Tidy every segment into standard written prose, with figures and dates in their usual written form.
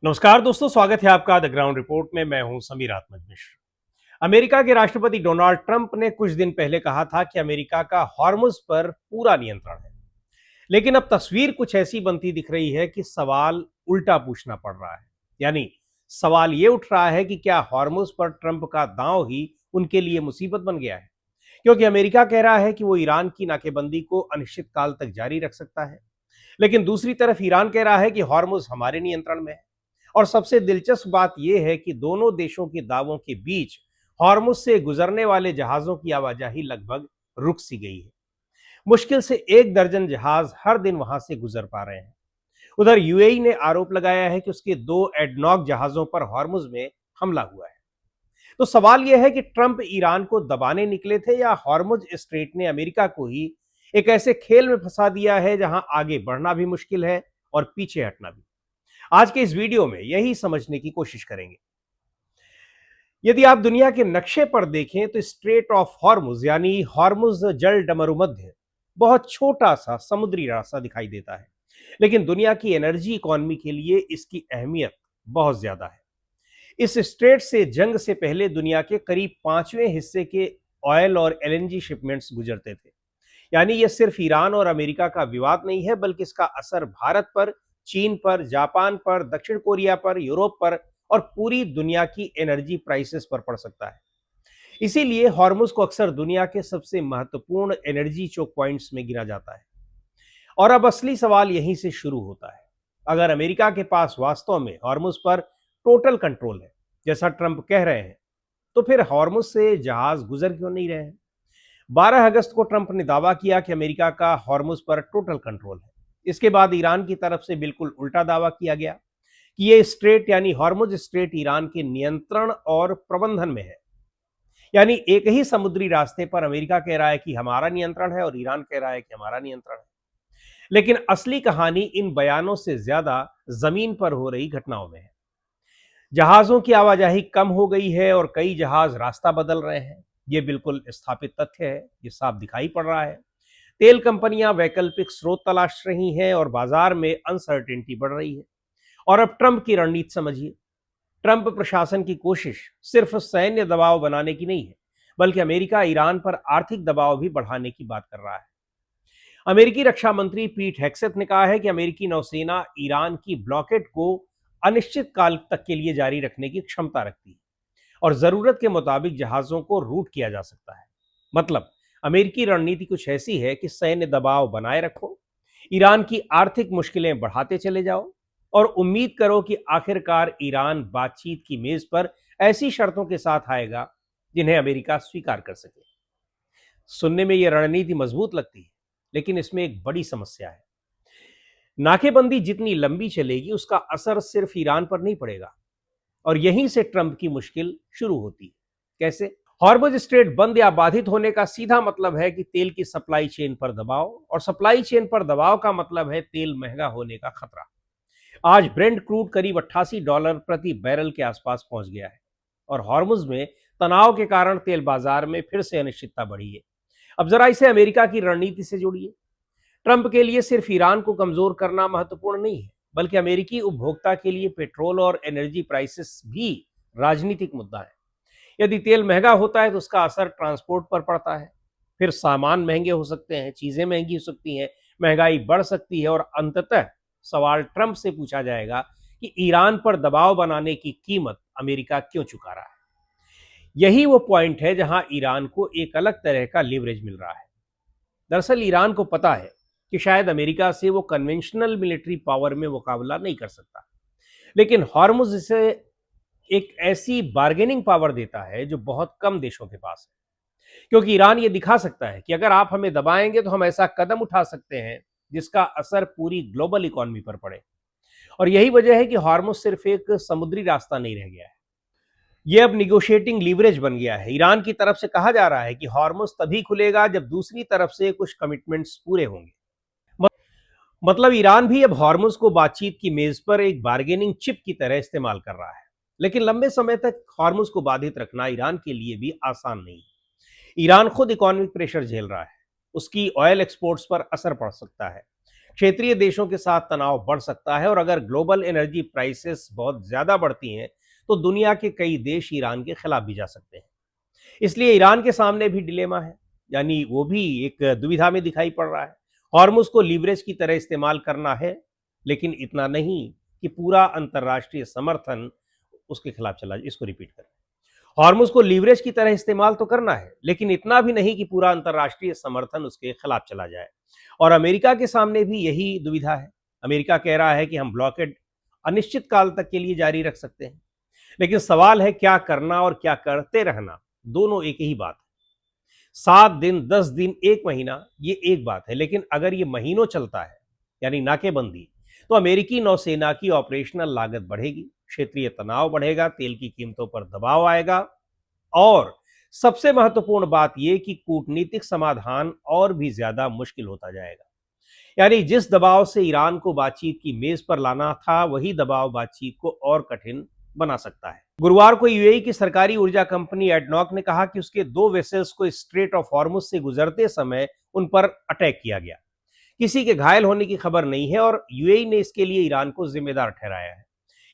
नमस्कार दोस्तों, स्वागत है आपका द ग्राउंड रिपोर्ट में। मैं हूं समीर आत्मज मिश्र। अमेरिका के राष्ट्रपति डोनाल्ड ट्रंप ने कुछ दिन पहले कहा था कि अमेरिका का हॉर्मुज पर पूरा नियंत्रण है। लेकिन अब तस्वीर कुछ ऐसी बनती दिख रही है कि सवाल उल्टा पूछना पड़ रहा है। यानी सवाल ये उठ रहा है कि क्या हॉर्मुज पर ट्रंप का दांव ही उनके लिए मुसीबत बन गया है, क्योंकि अमेरिका कह रहा है कि वो ईरान की नाकेबंदी को अनिश्चित काल तक जारी रख सकता है, लेकिन दूसरी तरफ ईरान कह रहा है कि हॉर्मुज हमारे नियंत्रण में है। और सबसे दिलचस्प बात यह है कि दोनों देशों के दावों के बीच हॉर्मुज से गुजरने वाले जहाजों की आवाजाही लगभग रुक सी गई है। मुश्किल से 1 दर्जन जहाज हर दिन वहां से गुजर पा रहे हैं। उधर यूएई ने आरोप लगाया है कि उसके 2 एडनॉक जहाजों पर हॉर्मुज में हमला हुआ है। तो सवाल यह है कि ट्रंप ईरान को दबाने निकले थे या हॉर्मुज स्ट्रेट ने अमेरिका को ही एक ऐसे खेल में फंसा दिया है जहां आगे बढ़ना भी मुश्किल है और पीछे हटना भी। आज के इस वीडियो में यही समझने की कोशिश करेंगे। यदि आप दुनिया के नक्शे पर देखें तो स्ट्रेट ऑफ हॉर्मुज यानी हॉर्मुज जल डमरूमध्य बहुत छोटा सा समुद्री रास्ता दिखाई देता है, लेकिन दुनिया की एनर्जी इकोनॉमी के लिए इसकी अहमियत बहुत ज्यादा है। इस स्ट्रेट से जंग से पहले दुनिया के करीब 5वें हिस्से के ऑयल और एलएनजी शिपमेंट्स गुजरते थे। यानी यह सिर्फ ईरान और अमेरिका का विवाद नहीं है, बल्कि इसका असर भारत पर, चीन पर, जापान पर, दक्षिण कोरिया पर, यूरोप पर और पूरी दुनिया की एनर्जी प्राइसेस पर पड़ सकता है। इसीलिए हॉर्मुज को अक्सर दुनिया के सबसे महत्वपूर्ण एनर्जी चोक पॉइंट्स में गिना जाता है। और अब असली सवाल यहीं से शुरू होता है। अगर अमेरिका के पास वास्तव में हॉर्मुज पर टोटल कंट्रोल है, जैसा ट्रंप कह रहे हैं, तो फिर हॉर्मुज से जहाज गुजर क्यों नहीं रहे हैं? 12 अगस्त को ट्रंप ने दावा किया कि अमेरिका का हॉर्मुज पर टोटल कंट्रोल है। इसके बाद ईरान की तरफ से बिल्कुल उल्टा दावा किया गया कि ये स्ट्रेट यानी हॉर्मुज स्ट्रेट ईरान के नियंत्रण और प्रबंधन में है। यानी एक ही समुद्री रास्ते पर अमेरिका कह रहा है कि हमारा नियंत्रण है और ईरान कह रहा है कि हमारा नियंत्रण है। लेकिन असली कहानी इन बयानों से ज्यादा जमीन पर हो रही घटनाओं में है। जहाजों की आवाजाही कम हो गई है और कई जहाज रास्ता बदल रहे हैं। ये बिल्कुल स्थापित तथ्य है, ये साफ दिखाई पड़ रहा है। तेल कंपनियां वैकल्पिक स्रोत तलाश रही हैं और बाजार में अनसर्टेनिटी बढ़ रही है। और अब ट्रंप की रणनीति समझिए। ट्रंप प्रशासन की कोशिश सिर्फ सैन्य दबाव बनाने की नहीं है, बल्कि अमेरिका ईरान पर आर्थिक दबाव भी बढ़ाने की बात कर रहा है। अमेरिकी रक्षा मंत्री पीट हेक्सेथ ने कहा है कि अमेरिकी नौसेना ईरान की ब्लॉकेड को अनिश्चित काल तक के लिए जारी रखने की क्षमता रखती है और जरूरत के मुताबिक जहाजों को रूट किया जा सकता है। मतलब अमेरिकी रणनीति कुछ ऐसी है कि सैन्य दबाव बनाए रखो, ईरान की आर्थिक मुश्किलें बढ़ाते चले जाओ और उम्मीद करो कि आखिरकार ईरान बातचीत की मेज पर ऐसी शर्तों के साथ आएगा जिन्हें अमेरिका स्वीकार कर सके। सुनने में यह रणनीति मजबूत लगती है, लेकिन इसमें एक बड़ी समस्या है। नाकेबंदी जितनी लंबी चलेगी उसका असर सिर्फ ईरान पर नहीं पड़ेगा, और यहीं से ट्रंप की मुश्किल शुरू होती है। कैसे? हॉर्मुज स्ट्रेट बंद या बाधित होने का सीधा मतलब है कि तेल की सप्लाई चेन पर दबाव, और सप्लाई चेन पर दबाव का मतलब है तेल महंगा होने का खतरा। आज ब्रेंट क्रूड करीब $88 प्रति बैरल के आसपास पहुंच गया है और हॉर्मुज में तनाव के कारण तेल बाजार में फिर से अनिश्चितता बढ़ी है। अब जरा इसे अमेरिका की रणनीति से जोड़िए। ट्रंप के लिए सिर्फ ईरान को कमजोर करना महत्वपूर्ण नहीं है, बल्कि अमेरिकी उपभोक्ता के लिए पेट्रोल और एनर्जी प्राइसेस भी राजनीतिक मुद्दा है। यदि तेल महंगा होता है तो उसका असर ट्रांसपोर्ट पर पड़ता है, फिर सामान महंगे हो सकते हैं, चीजें महंगी हो सकती हैं, महंगाई बढ़ सकती है और अंततः सवाल ट्रंप से पूछा जाएगा कि ईरान पर दबाव बनाने की कीमत अमेरिका क्यों चुका रहा है। यही वो पॉइंट है जहां ईरान को एक अलग तरह का लिवरेज मिल रहा है। दरअसल ईरान को पता है कि शायद अमेरिका से वो कन्वेंशनल मिलिट्री पावर में मुकाबला नहीं कर सकता, लेकिन हॉर्मुज इसे एक ऐसी बार्गेनिंग पावर देता है जो बहुत कम देशों के पास है। क्योंकि ईरान ये दिखा सकता है कि अगर आप हमें दबाएंगे तो हम ऐसा कदम उठा सकते हैं जिसका असर पूरी ग्लोबल इकोनॉमी पर पड़े। और यही वजह है कि हॉर्मुज सिर्फ एक समुद्री रास्ता नहीं रह गया है, यह अब निगोशिएटिंग लीवरेज बन गया है। ईरान की तरफ से कहा जा रहा है कि हॉर्मुज तभी खुलेगा जब दूसरी तरफ से कुछ कमिटमेंट्स पूरे होंगे। मतलब ईरान भी अब हॉर्मुज को बातचीत की मेज पर एक बार्गेनिंग चिप की तरह इस्तेमाल कर रहा है। लेकिन लंबे समय तक हॉर्मुज को बाधित रखना ईरान के लिए भी आसान नहीं है। ईरान खुद इकोनॉमिक प्रेशर झेल रहा है, उसकी ऑयल एक्सपोर्ट्स पर असर पड़ सकता है, क्षेत्रीय देशों के साथ तनाव बढ़ सकता है और अगर ग्लोबल एनर्जी प्राइसेस बहुत ज्यादा बढ़ती हैं तो दुनिया के कई देश ईरान के खिलाफ भी जा सकते हैं। इसलिए ईरान के सामने भी डिलेमा है, यानी वो भी एक दुविधा में दिखाई पड़ रहा है। हॉर्मुज को लीवरेज की तरह इस्तेमाल करना है, लेकिन इतना नहीं कि पूरा अंतर्राष्ट्रीय समर्थन उसके खिलाफ चला जाए। इसको रिपीट करें, हॉर्मुज को लीवरेज की तरह इस्तेमाल तो करना है, लेकिन इतना भी नहीं कि पूरा अंतर्राष्ट्रीय समर्थन उसके खिलाफ चला जाए। और अमेरिका के सामने भी यही दुविधा है। अमेरिका कह रहा है कि हम ब्लॉकेड अनिश्चित काल तक के लिए जारी रख सकते हैं, लेकिन सवाल है क्या करना और क्या करते रहना, दोनों एक ही बात है। 7 दिन, 10 दिन, एक महीना, ये एक बात है, लेकिन अगर ये महीनों चलता है, यानी नाकेबंदी, तो अमेरिकी नौसेना की ऑपरेशनल लागत बढ़ेगी, क्षेत्रीय तनाव बढ़ेगा, तेल की कीमतों पर दबाव आएगा और सबसे महत्वपूर्ण बात यह कि कूटनीतिक समाधान और भी ज्यादा मुश्किल होता जाएगा। यानी जिस दबाव से ईरान को बातचीत की मेज पर लाना था, वही दबाव बातचीत को और कठिन बना सकता है। गुरुवार को यूएई की सरकारी ऊर्जा कंपनी एडनॉक ने कहा कि उसके 2 वेसल्स को स्ट्रेट ऑफ हॉर्मुज से गुजरते समय उन पर अटैक किया गया। किसी के घायल होने की खबर नहीं है और यूएई ने इसके लिए ईरान को जिम्मेदार ठहराया है।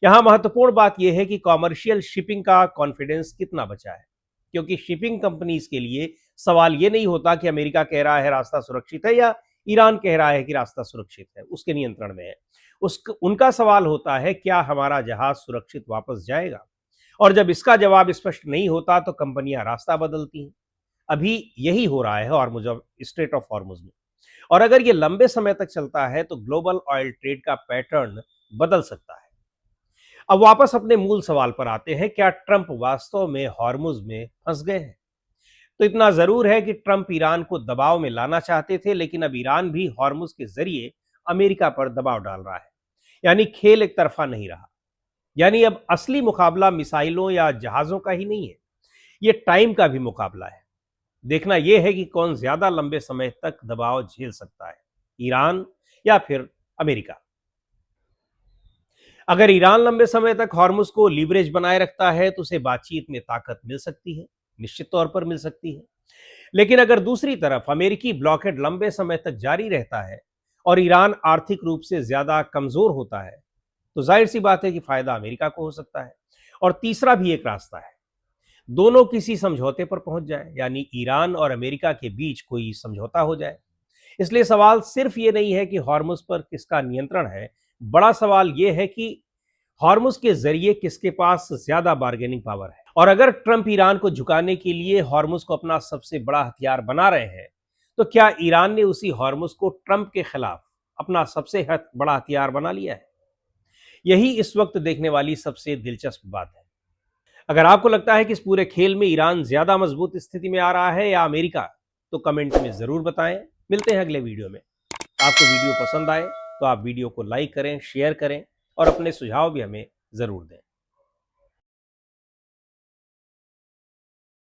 यहां महत्वपूर्ण बात यह है कि कॉमर्शियल शिपिंग का कॉन्फिडेंस कितना बचा है, क्योंकि शिपिंग कंपनीज के लिए सवाल यह नहीं होता कि अमेरिका कह रहा है रास्ता सुरक्षित है या ईरान कह रहा है कि रास्ता सुरक्षित है, उसके नियंत्रण में है। उनका सवाल होता है क्या हमारा जहाज सुरक्षित वापस जाएगा। और जब इसका जवाब स्पष्ट नहीं होता तो कंपनियां रास्ता बदलती हैं। अभी यही हो रहा है हॉर्मुज, स्ट्रेट ऑफ हॉर्मुज में। और अगर ये लंबे समय तक चलता है तो ग्लोबल ऑयल ट्रेड का पैटर्न बदल सकता है। अब वापस अपने मूल सवाल पर आते हैं, क्या ट्रंप वास्तव में हॉर्मुज में फंस गए हैं? तो इतना जरूर है कि ट्रंप ईरान को दबाव में लाना चाहते थे, लेकिन अब ईरान भी हॉर्मुज के जरिए अमेरिका पर दबाव डाल रहा है। यानी खेल एक तरफा नहीं रहा। यानी अब असली मुकाबला मिसाइलों या जहाजों का ही नहीं है, ये टाइम का भी मुकाबला है। देखना यह है कि कौन ज्यादा लंबे समय तक दबाव झेल सकता है, ईरान या फिर अमेरिका। अगर ईरान लंबे समय तक हॉर्मुज को लीवरेज बनाए रखता है तो उसे बातचीत में ताकत मिल सकती है, निश्चित तौर पर मिल सकती है। लेकिन अगर दूसरी तरफ अमेरिकी ब्लॉकेड लंबे समय तक जारी रहता है और ईरान आर्थिक रूप से ज्यादा कमजोर होता है, तो जाहिर सी बात है कि फायदा अमेरिका को हो सकता है। और तीसरा भी एक रास्ता है, दोनों किसी समझौते पर पहुंच जाए, यानी ईरान और अमेरिका के बीच कोई समझौता हो जाए। इसलिए सवाल सिर्फ ये नहीं है कि हॉर्मुज पर किसका नियंत्रण है, बड़ा सवाल यह है कि हॉर्मुज के जरिए किसके पास ज्यादा बार्गेनिंग पावर है। और अगर ट्रंप ईरान को झुकाने के लिए हॉर्मुज को अपना सबसे बड़ा हथियार बना रहे हैं, तो क्या ईरान ने उसी हॉर्मुज को ट्रंप के खिलाफ अपना सबसे बड़ा हथियार बना लिया है? यही इस वक्त देखने वाली सबसे दिलचस्प बात है। अगर आपको लगता है कि इस पूरे खेल में ईरान ज्यादा मजबूत स्थिति में आ रहा है या अमेरिका, तो कमेंट में जरूर बताएं। मिलते हैं अगले वीडियो में। आपको वीडियो पसंद आए तो आप वीडियो को लाइक करें, शेयर करें और अपने सुझाव भी हमें जरूर दें।